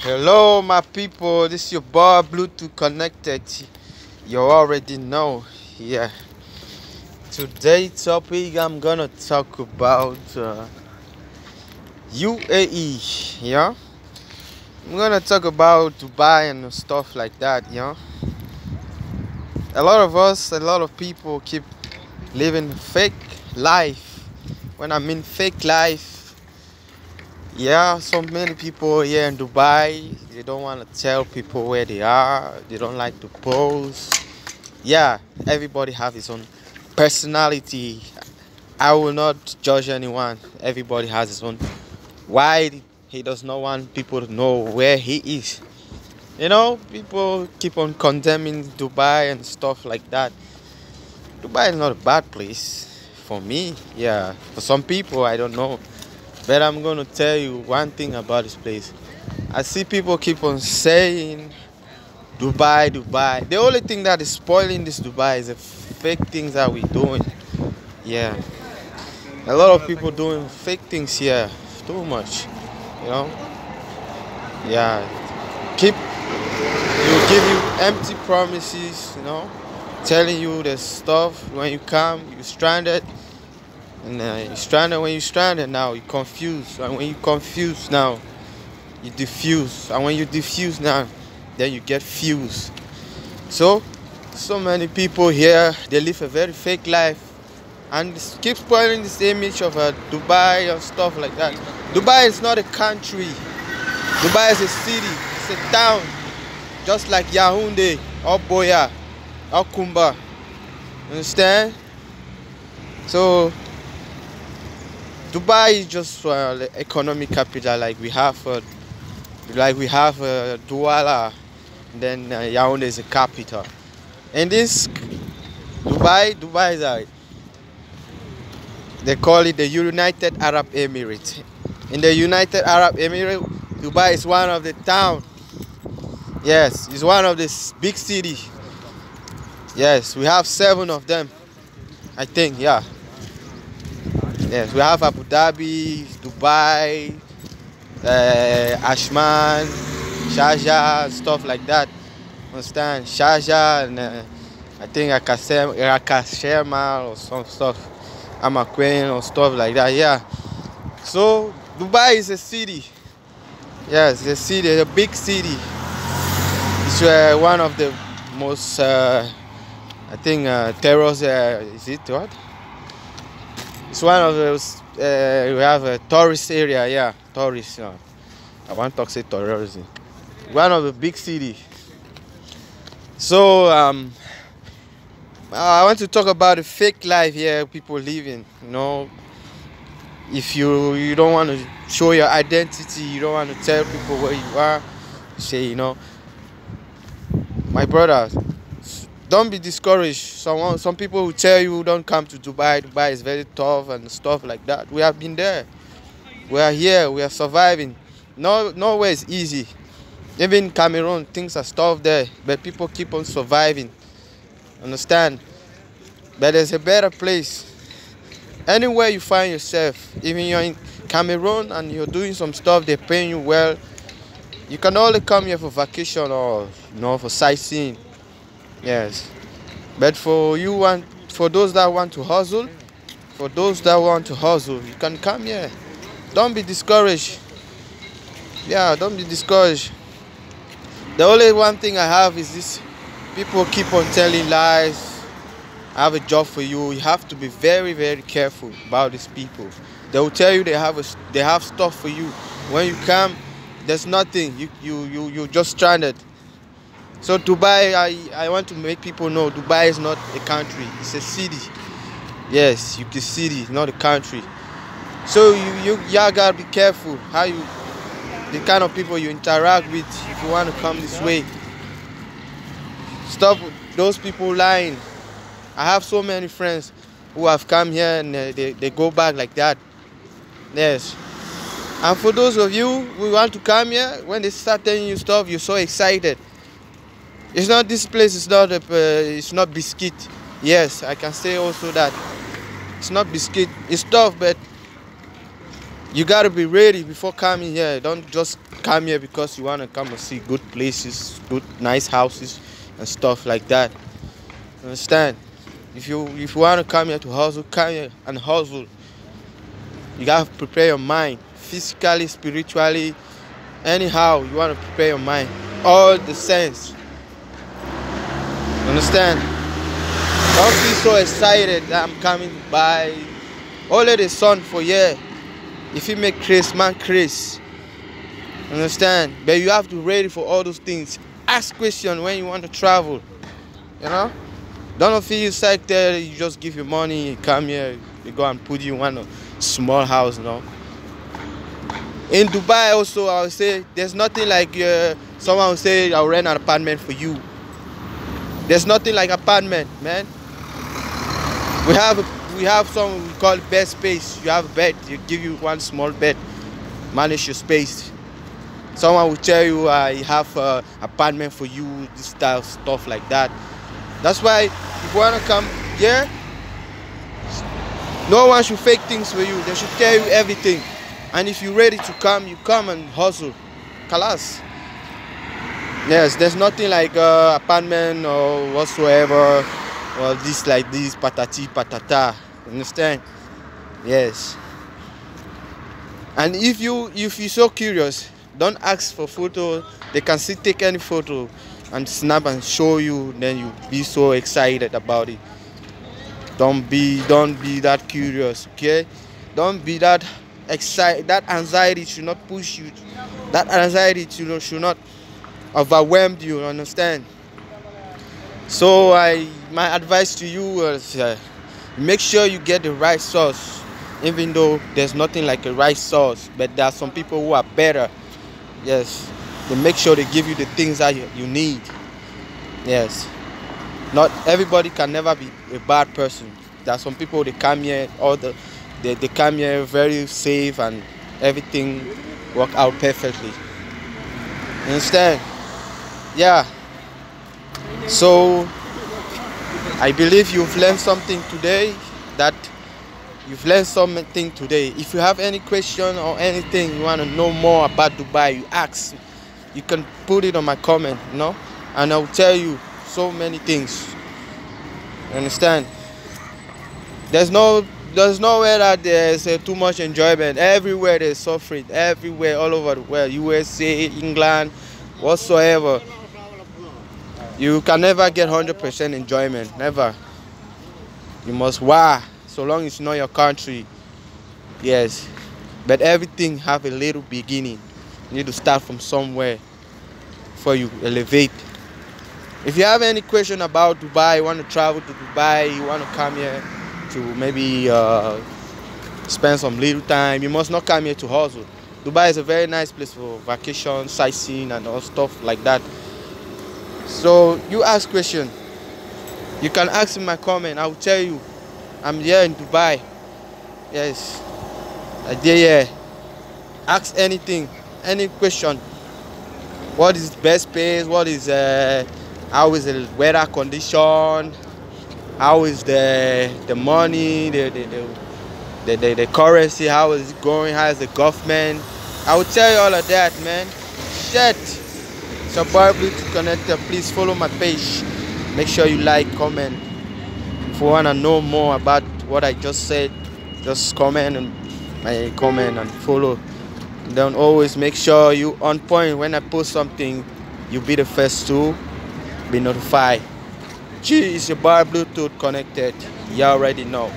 Hello, my people. This is your boy Bluetooth connected. You already know. Yeah. Today's topic I'm gonna talk about UAE. Yeah. I'm gonna talk about Dubai and stuff like that. Yeah. A lot of us, a lot of people keep living fake life. When I mean fake life, yeah, so many people here in Dubai, they don't want to tell people where they are. They don't like to post. Yeah, everybody have his own personality. I will not judge anyone. Everybody has his own. Why he does not want people to know where he is. You know, people keep on condemning Dubai and stuff like that. Dubai is not a bad place for me. Yeah, for some people, I don't know. But I'm going to tell you one thing about this place. I see people keep on saying Dubai, Dubai. The only thing that is spoiling this Dubai is the fake things that we're doing. Yeah. A lot of people doing fake things here. Too much. You know? Yeah. Will give you empty promises, you know, telling you the stuff. When you come, you're stranded. And you're stranded when you're stranded now, you're confused. And when you're confused now, you diffuse. And when you diffuse now, then you get fused. So many people here, they live a very fake life. And keep spoiling this image of Dubai and stuff like that. Dubai is not a country. Dubai is a city. It's a town. Just like Yaoundé, or Boya, or Kumba. Understand? So Dubai is just the economic capital, like we have Douala, then Yaoundé is the capital. And this Dubai is they call it the United Arab Emirates. In the United Arab Emirates, Dubai is one of the town. Yes, it's one of the big cities. Yes, we have 7 of them, I think. Yeah. Yes, we have Abu Dhabi, Dubai, Ajman, Sharjah, stuff like that. Understand? Sharjah and I think Akasema or some stuff. Umm Al-Quwain or stuff like that. Yeah. So Dubai is a city. Yes, it's a city, a big city. It's one of the most, I think, terrors. Is it what? It's one of those. We have a tourist area. Yeah, tourist. I want to say tourism. One of the big cities. So I want to talk about the fake life here people living. You know, if you don't want to show your identity, you don't want to tell people where you are. Say, you know, my brother, don't be discouraged. Some people will tell you don't come to Dubai. Dubai is very tough and stuff like that. We have been there. We are here. We are surviving. Nowhere is easy. Even Cameroon, things are tough there, but people keep on surviving. Understand? But there's a better place. Anywhere you find yourself, even you're in Cameroon and you're doing some stuff, they're paying you well. You can only come here for vacation or for sightseeing. Yes. But for those that want to hustle, you can come here. Don't be discouraged. Yeah, don't be discouraged. The only one thing I have is this: people keep on telling lies. I have a job for you. You have to be very, very careful about these people. They will tell you they have stuff for you. When you come, there's nothing. You're just stranded. So Dubai, I want to make people know Dubai is not a country. It's a city. Yes, you can city, not a country. So y'all gotta be careful the kind of people you interact with if you want to come this way. Stop those people lying. I have so many friends who have come here and they go back like that. Yes. And for those of you who want to come here, when they start telling you stuff, you're so excited. It's not this place. It's not biscuit. Yes, I can say also that it's not biscuit. It's tough, but You gotta be ready before coming here. Don't just come here because you wanna come and see good places, good nice houses and stuff like that. Understand? If you wanna come here to hustle, come here and hustle. You gotta prepare your mind, physically, spiritually, anyhow you wanna prepare your mind. All the sense. Understand? Don't be so excited that I'm coming to buy. Only the sun for year. If you make Chris, man, Chris. Understand? But you have to be ready for all those things. Ask questions when you want to travel. You know? Don't feel excited. You just give your money, you come here, they go and put you in one small house, you know? In Dubai also, I would say, there's nothing like someone will say, I'll rent an apartment for you. There's nothing like apartment, man. We have something we call bed space. You have a bed, you give you one small bed, manage your space. Someone will tell you I have an apartment for you, this style stuff like that. That's why if you wanna come here, no one should fake things for you. They should tell you everything. And if you're ready to come, you come and hustle. Kalas. Yes, there's nothing like apartment or whatsoever, or this like this, patati patata. Understand? Yes. And if you're so curious, don't ask for photo. They can still take any photo and snap and show you. Then you be so excited about it. Don't be that curious, okay? Don't be that excited. That anxiety should not push you. That anxiety should not overwhelm you. Understand? So my advice to you is make sure you get the right source. Even though there's nothing like a right source, but there are some people who are better. Yes, they make sure they give you the things that you need. Yes, not everybody can never be a bad person. There are some people, they come here, they come here very safe and everything work out perfectly. You understand? Yeah. So I believe you've learned something today. If you have any question or anything you want to know more about Dubai, you ask. You can put it on my comment, you know, and I'll tell you so many things. You understand? There's nowhere that there's too much enjoyment. Everywhere there's suffering. Everywhere, all over the world, USA, England, whatsoever. You can never get 100% enjoyment. Never. You must wow. So long it's not your country. Yes. But everything have a little beginning. You need to start from somewhere before you elevate. If you have any question about Dubai, you want to travel to Dubai, you want to come here to maybe spend some little time, you must not come here to hustle. Dubai is a very nice place for vacation, sightseeing and all stuff like that. So you ask question. You can ask in my comment. I will tell you. I'm here in Dubai. Yes. I dare here. Ask anything, any question. What is best place? What is how is the weather condition? How is the money, the currency? How is it going? How is the government? I will tell you all of that, man. Shit. So Bible to connector, please follow my page. Make sure you like, comment. If you wanna know more about what I just said, just comment and my comment and follow. Then always make sure you on point when I post something. You be the first to be notified. G is your bar Bluetooth connected. You already know.